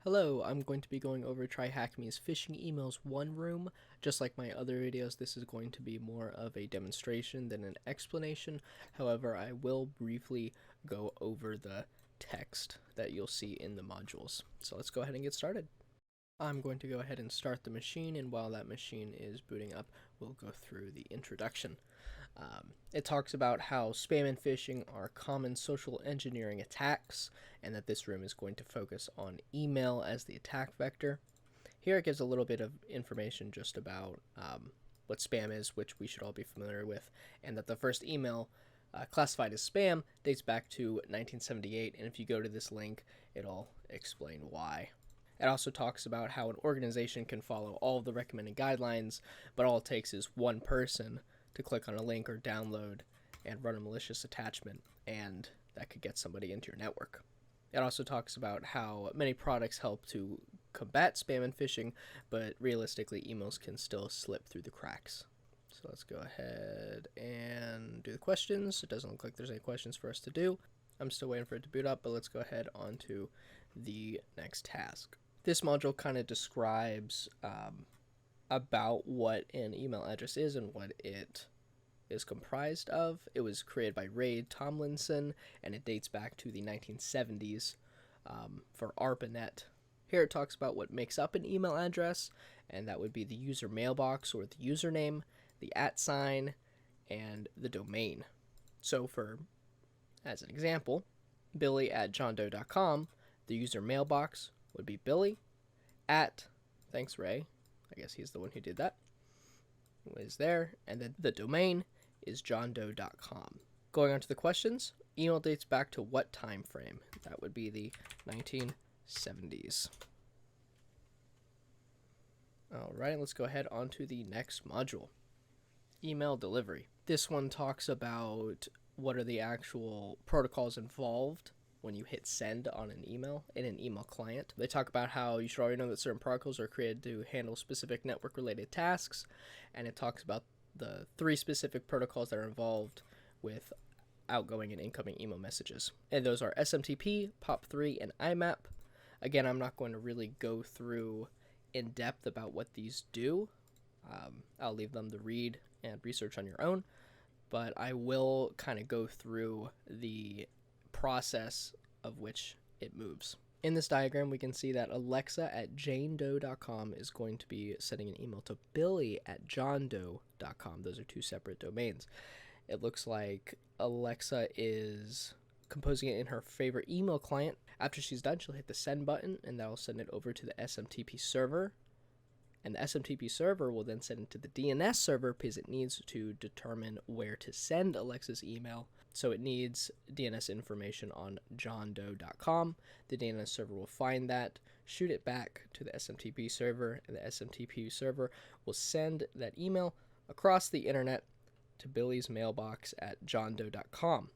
Hello, I'm going to be going over TryHackme's Phishing Emails One Room. Just like my other videos, this is going to be more of a demonstration than an explanation. However, I will briefly go over the text that you'll see in the modules. So let's go ahead and get started. I'm going to go ahead and start the machine, and while that machine is booting up, we'll go through the introduction. It talks about how spam and phishing are common social engineering attacks, and that this room is going to focus on email as the attack vector. Here it gives a little bit of information just about what spam is, which we should all be familiar with, and that the first email classified as spam dates back to 1978, and if you go to this link, it'll explain why. It also talks about how an organization can follow all of the recommended guidelines, but all it takes is one person to click on a link or download and run a malicious attachment, and that could get somebody into your network. It also talks about how many products help to combat spam and phishing, but realistically, emails can still slip through the cracks. So let's go ahead and do the questions. It doesn't look like there's any questions for us to do. I'm still waiting for it to boot up, but let's go ahead on to the next task. This module kind of describes about what an email address is and what it is comprised of. It was created by Ray Tomlinson, and it dates back to the 1970s for ARPANET. Here it talks about what makes up an email address, and that would be the user mailbox or the username, the @sign, and the domain. So as an example, billy@johndoe.com, the user mailbox would be Billy thanks Ray, I guess he's the one who did that, is there, and then the domain is johndoe.com. Going on to the questions, email dates back to what time frame? That would be the 1970s. Alright, let's go ahead on to the next module. Email delivery. This one talks about what are the actual protocols involved when you hit send on an email in an email client. They talk about how you should already know that certain protocols are created to handle specific network related tasks, and it talks about the 3 specific protocols that are involved with outgoing and incoming email messages. And those are SMTP, POP3, and IMAP. Again, I'm not going to really go through in depth about what these do. I'll leave them to read and research on your own, but I will kind of go through the process of which it moves. In this diagram, we can see that Alexa@janedoe.com is going to be sending an email to Billy@johndoe.com. Those are 2 separate domains. It looks like Alexa is composing it in her favorite email client. After she's done, she'll hit the send button, and that'll send it over to the SMTP server. And the SMTP server will then send it to the DNS server because it needs to determine where to send Alexa's email. So it needs DNS information on johndoe.com. The DNS server will find that, shoot it back to the SMTP server, and the SMTP server will send that email across the internet to Billy's mailbox at johndoe.com.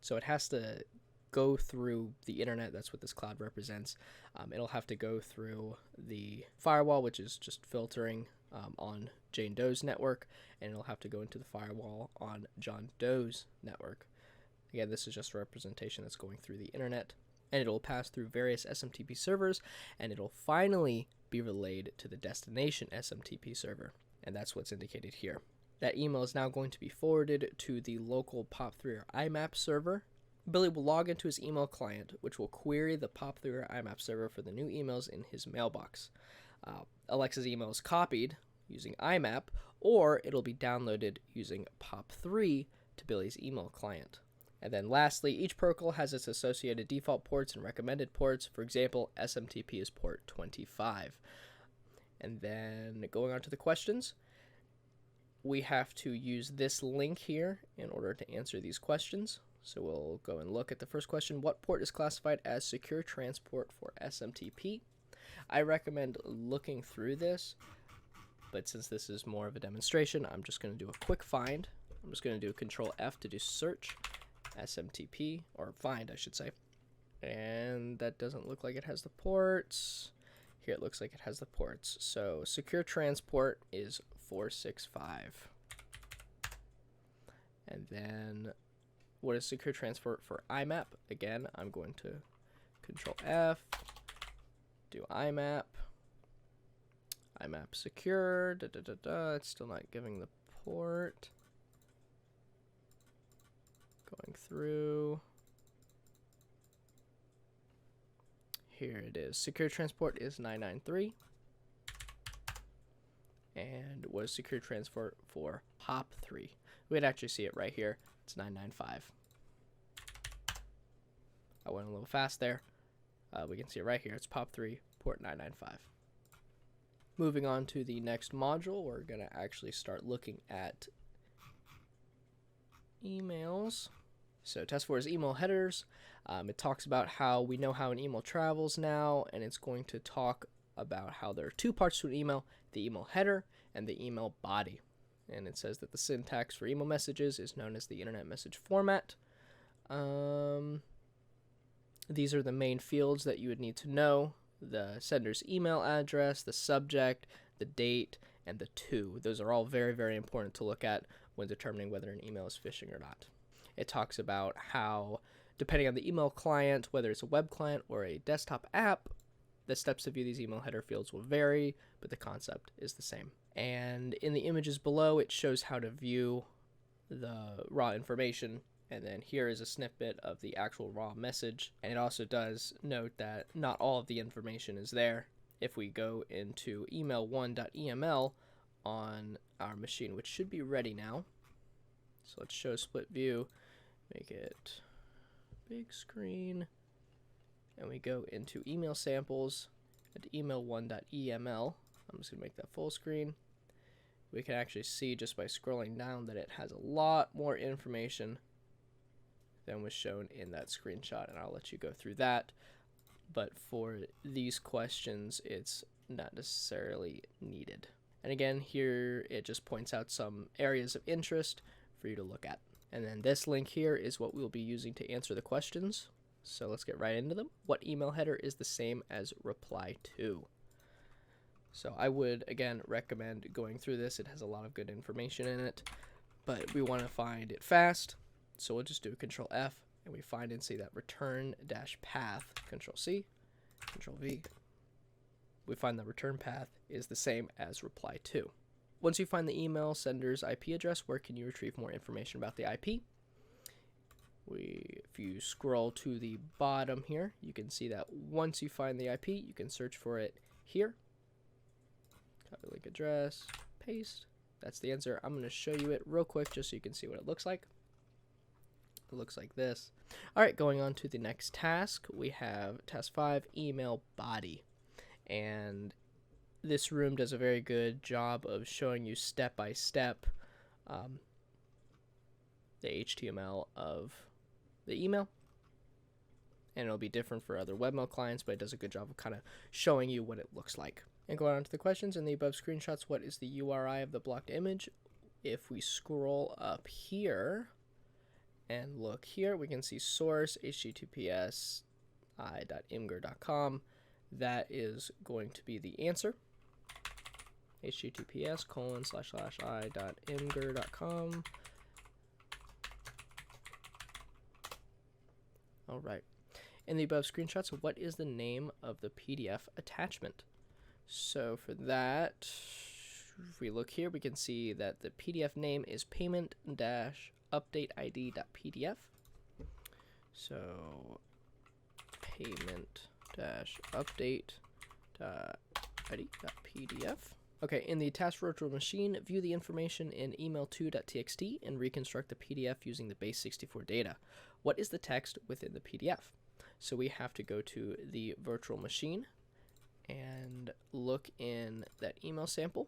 So it has to go through the internet. That's what this cloud represents. It'll have to go through the firewall, which is just filtering on Jane Doe's network, and it'll have to go into the firewall on John Doe's network. Again, this is just a representation that's going through the internet, and it'll pass through various SMTP servers, and it'll finally be relayed to the destination SMTP server, and that's what's indicated here. That email is now going to be forwarded to the local POP3 or IMAP server. Billy will log into his email client, which will query the POP3 or IMAP server for the new emails in his mailbox. Alexa's email is copied using IMAP, or it'll be downloaded using POP3 to Billy's email client. And then lastly, each protocol has its associated default ports and recommended ports. For example, SMTP is port 25. And then going on to the questions, we have to use this link here in order to answer these questions. So we'll go and look at the first question. What port is classified as secure transport for SMTP? I recommend looking through this, but since this is more of a demonstration, I'm just going to do a quick find. I'm just going to do Control F to do search SMTP, or find I should say. And that doesn't look like it has the ports. Here it looks like it has the ports. So secure transport is 465. And then what is secure transport for IMAP? Again, I'm going to Control F, do IMAP. IMAP secure. It's still not giving the port. Going through. Here it is. Secure transport is 993. And was secure transport for POP3. We'd actually see it right here. It's 995. I went a little fast there. We can see it right here. It's POP3, port 995. Moving on to the next module, we're going to actually start looking at emails. So test 4 is email headers. It talks about how we know how an email travels now, and it's going to talk about how there are two parts to an email, the email header and the email body. And it says that the syntax for email messages is known as the internet message format. These are the main fields that you would need to know: the sender's email address, the subject, the date, and the to. Those are all very, very important to look at when determining whether an email is phishing or not. It talks about how, depending on the email client, whether it's a web client or a desktop app, the steps to view these email header fields will vary, but the concept is the same. And in the images below, it shows how to view the raw information. And then here is a snippet of the actual raw message. And it also does note that not all of the information is there. If we go into email1.eml on our machine, which should be ready now. So let's show split view, make it big screen. And we go into email samples at email1.eml. I'm just going to make that full screen. We can actually see just by scrolling down that it has a lot more information than was shown in that screenshot, and I'll let you go through that. But for these questions, it's not necessarily needed. And again, here it just points out some areas of interest for you to look at. And then this link here is what we'll be using to answer the questions. So let's get right into them. What email header is the same as reply to? So I would, again, recommend going through this. It has a lot of good information in it, but we want to find it fast. So we'll just do Control F, and we find and see that return-path, Control C, Control V. We find the return path is the same as reply to. Once you find the email sender's IP address, where can you retrieve more information about the IP? If you scroll to the bottom here, you can see that once you find the IP, you can search for it here. Copy link address, paste. That's the answer. I'm going to show you it real quick just so you can see what it looks like. It looks like this. All right, going on to the next task, we have task 5, email body. And this room does a very good job of showing you step by step the HTML of the email. And it'll be different for other webmail clients, but it does a good job of kind of showing you what it looks like. And going on to the questions, in the above screenshots, what is the URI of the blocked image? If we scroll up here and look here, we can see source https i.imgur.com. That is going to be the answer. https://i.imgur.com. All right. In the above screenshots, what is the name of the PDF attachment? So for that, if we look here, we can see that the PDF name is payment-updateid.pdf. So payment-update.id.pdf. Okay, in the task virtual machine, view the information in email2.txt and reconstruct the PDF using the base64 data. What is the text within the PDF? So we have to go to the virtual machine and look in that email sample.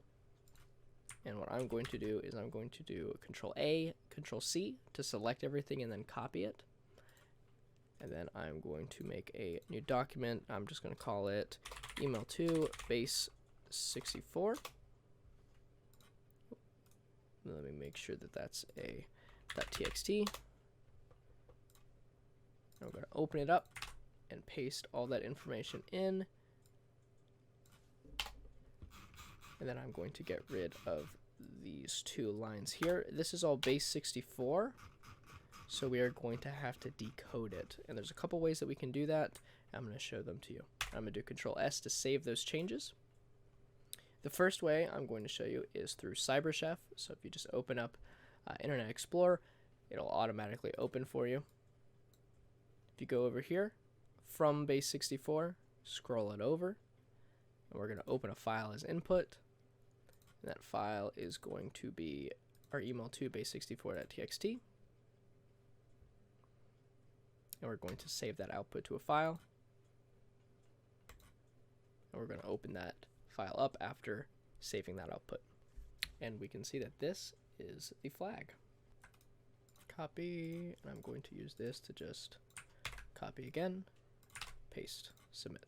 And what I'm going to do is I'm going to do Control A, Control C to select everything and then copy it. And then I'm going to make a new document. I'm just going to call it email2 base64. Let me make sure that that's a .txt. I'm going to open it up and paste all that information in. And then I'm going to get rid of these two lines here. This is all base64, so we are going to have to decode it. And there's a couple ways that we can do that. I'm going to show them to you. I'm going to do Control S to save those changes. The first way I'm going to show you is through CyberChef. So if you just open up Internet Explorer, it'll automatically open for you. If you go over here, from base64, scroll it over, and we're going to open a file as input. And that file is going to be our email to base64.txt. And we're going to save that output to a file. And we're going to open that file up after saving that output. And we can see that this is the flag. Copy, and I'm going to use this to just copy again, paste, submit.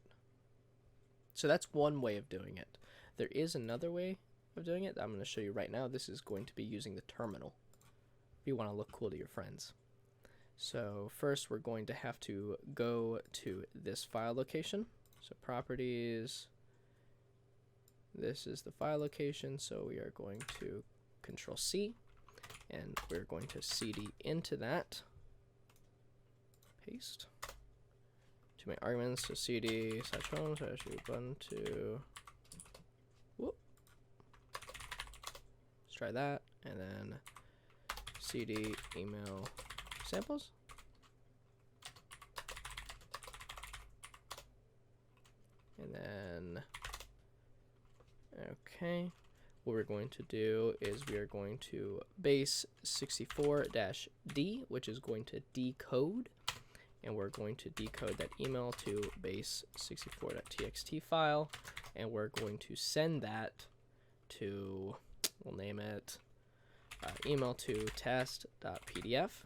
So that's one way of doing it. There is another way of doing it that I'm going to show you right now. This is going to be using the terminal if you want to look cool to your friends. So first we're going to have to go to this file location. So properties, this is the file location, so we are going to Control C, and we're going to cd into that, paste, to my arguments, so cd /home /ubuntu, whoop, let's try that, and then cd email samples, and then okay, what we're going to do is we are going to base64-d, which is going to decode, and we're going to decode that email to base64.txt file, and we're going to send that to, we'll name it email to test.pdf,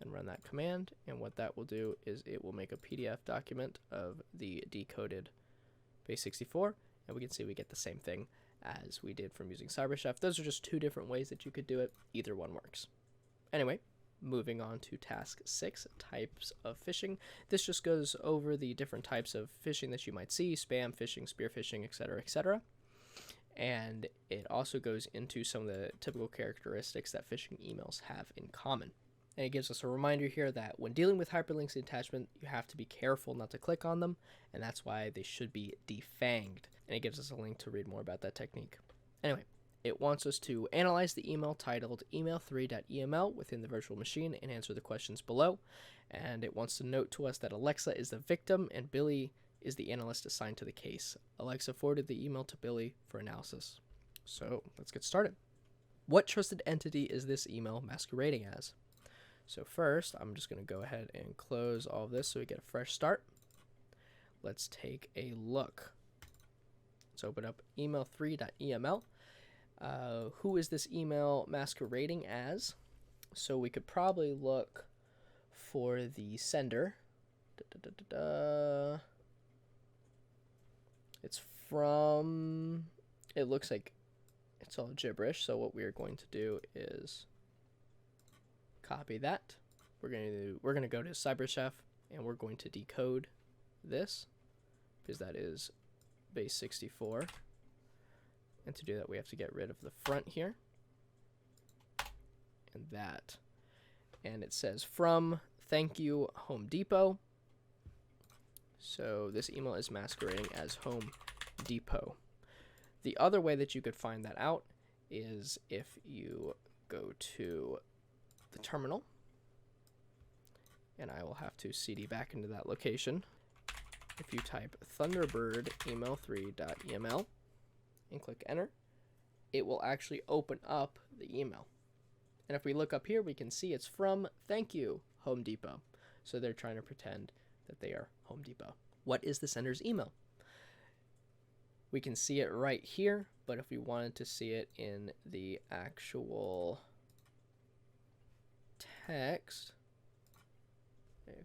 and run that command, and what that will do is it will make a PDF document of the decoded base64, and we can see we get the same thing as we did from using CyberChef. Those are just two different ways that you could do it. Either one works. Anyway, moving on to task 6, types of phishing. This just goes over the different types of phishing that you might see: spam phishing, spear phishing, etc., etc. And it also goes into some of the typical characteristics that phishing emails have in common. And it gives us a reminder here that when dealing with hyperlinks and attachment, you have to be careful not to click on them, and that's why they should be defanged. And it gives us a link to read more about that technique. Anyway, it wants us to analyze the email titled email3.eml within the virtual machine and answer the questions below. And it wants to note to us that Alexa is the victim and Billy is the analyst assigned to the case. Alexa forwarded the email to Billy for analysis. So let's get started. What trusted entity is this email masquerading as? So first, I'm just going to go ahead and close all of this so we get a fresh start. Let's take a look. Let's open up email3.eml. Who is this email masquerading as? So we could probably look for the sender. It's from, it looks like it's all gibberish, so what we are going to do is copy that. We're going to go to CyberChef, and we're going to decode this because that is base64. And to do that, we have to get rid of the front here and that. And it says from thank you Home Depot. So this email is masquerading as Home Depot. The other way that you could find that out is if you go to the terminal, and I will have to cd back into that location. If you type Thunderbird email3.eml and click enter, it will actually open up the email. And if we look up here, we can see it's from thank you Home Depot. So they're trying to pretend that they are Home Depot. What is the sender's email? We can see it right here, but if we wanted to see it in the actual text,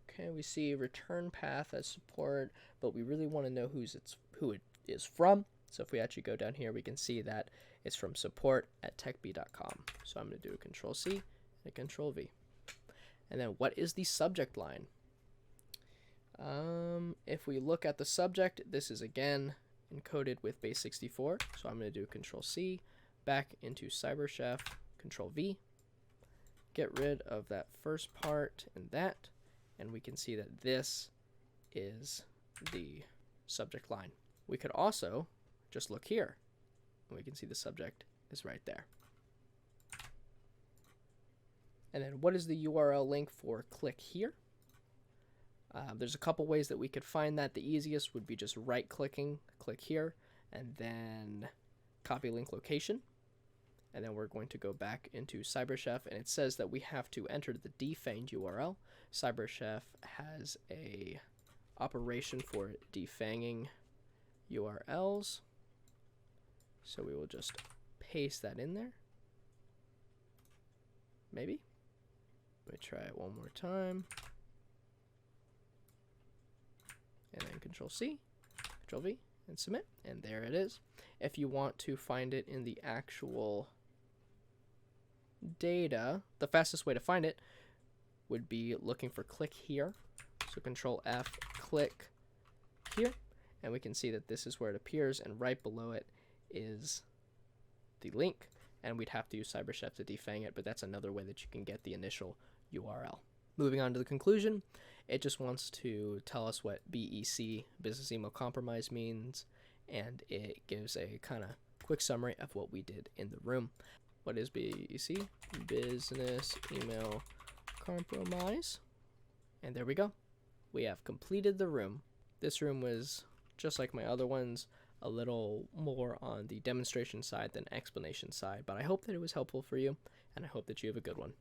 okay, we see return path as support, but we really want to know who it is from. So if we actually go down here, we can see that it's from support@techbee.com. So I'm going to do a Control C and a Control V. And then what is the subject line? If we look at the subject, this is again encoded with base64. So I'm going to do Control C, back into CyberChef, Control V, get rid of that first part and that, and we can see that this is the subject line. We could also just look here, and we can see the subject is right there. And then what is the URL link for click here? There's a couple ways that we could find that. The easiest would be just right-clicking, click here, and then copy link location. And then we're going to go back into CyberChef, and it says that we have to enter the defanged URL. CyberChef has a operation for defanging URLs. So we will just paste that in there. Maybe. Let me try it one more time. And then Control-C, Control-V, and submit. And there it is. If you want to find it in the actual data, the fastest way to find it would be looking for click here. So Control-F, click here. And we can see that this is where it appears, and right below it is the link. And we'd have to use CyberChef to defang it, but that's another way that you can get the initial URL. Moving on to the conclusion, it just wants to tell us what BEC, Business Email Compromise, means, and it gives a kind of quick summary of what we did in the room. What is BEC? Business Email Compromise. And there we go. We have completed the room. This room was, just like my other ones, a little more on the demonstration side than explanation side, but I hope that it was helpful for you, and I hope that you have a good one.